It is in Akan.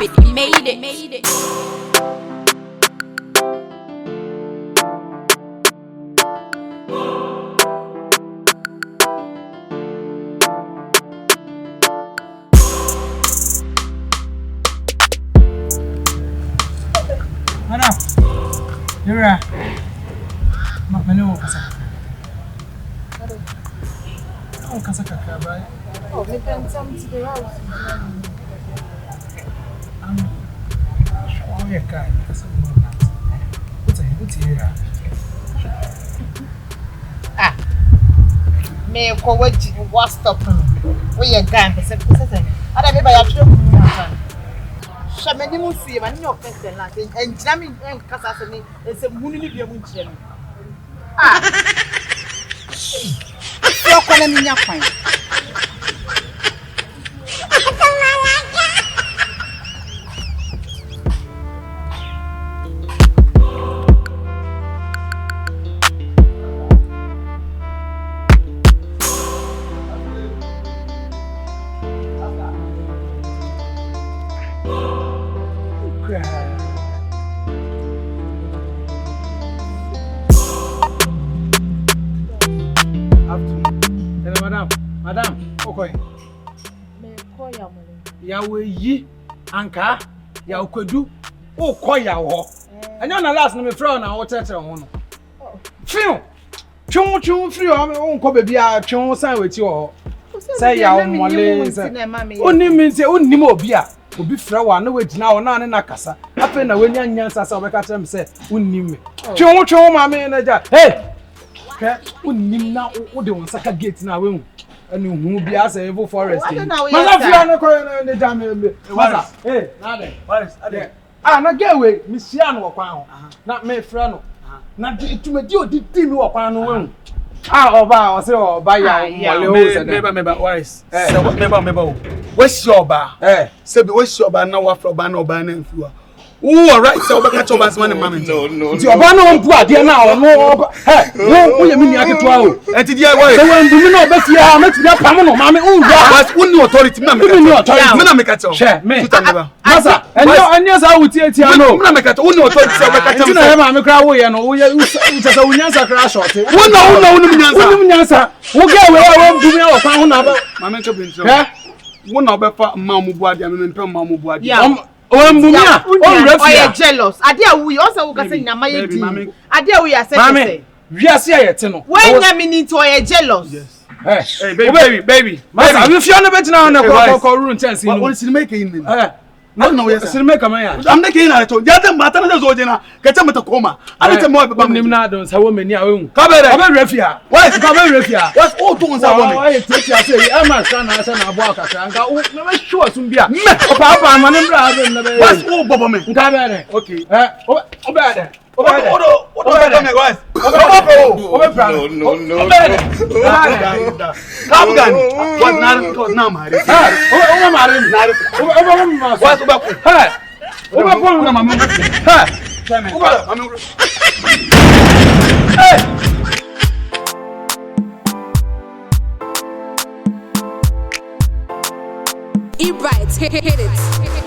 He made it. Madam, you're right. I know Kasaka. Oh, Kasaka, right? Oh, we can come to the house. I'm sure you're kind. What's here? Ah, me ko waji wa stop we ye gan pese ada me ba ya tire mu shameni mu sie ma ni offense la enjina mi kasa se ni ese munu ni bia mu nkire mi ah yo ko na mi nya kwan Madam, okay. me ko ya mo Ya we yi anka ya okwedu o ko ya wo anya na last no me frɛ na wo tete ho no fiu twon free o nko baby a twon san weti wo say ya o mole say oni mi nti oni ma obi a obi frɛ wa na wagina wo na ne na kasa ape na wanya nyansa sa obeka tell me say oni me twon ma me na ja hey ke oni na wo de won saka gate na we hu ani hu bia say evil forest masa fia no ko ne jam me masa eh na de what is ade na gawe mi sia no kwan ho na me frɛ no na tumedi odidi mi wo kwan no we hu oba o se oba ya mole o se meba what is say meba o what's your ba say be what's your ba na wa frɛ oba na oba na mfiwa all right say oba ka cho ba se man mama nti oba na on pu ade na o no wo ye mi ni aketo o enti dia why say wan bu mi na oba fia ma ti dia pam no ma me unja but woni authority me na me ka tell she me tuta meba masa enyo sa wuti etia no me na me ka tell woni authority say oba ka tell me na ma me kra wo ye no wo ye utasa unyansa kra short woni nyansa wo ge we wo bu mi o kwan ho na ba ma me ncho bintro wona oba fa ma mu bu ade me mpem ma mu bu ade Mbumia o ye jealous ade awu o se wo ka se nyama ye di ade awu ya se se wiase ayete no when nyame ni to o ye jealous hey baby masa we fia no betina na ko room tense ni what is making me no yes sir make am ya I'm making na to ya dem mata na zo jina ka ce mata koma ana ce mo ba nim na don sa wo mani a we ka be refia what ka be refia what o to nsa bo me o ye tetia say e ma sa na abo akaka nka o na be sure sum bia me o pa ma ne bra be na be what o bobo me nka be ne okay o be ade Odo guys. No. Come down. What now marry? Oh, marry. What about? Hey. Oba pon na mama. Hey. Hey. E right, hit it.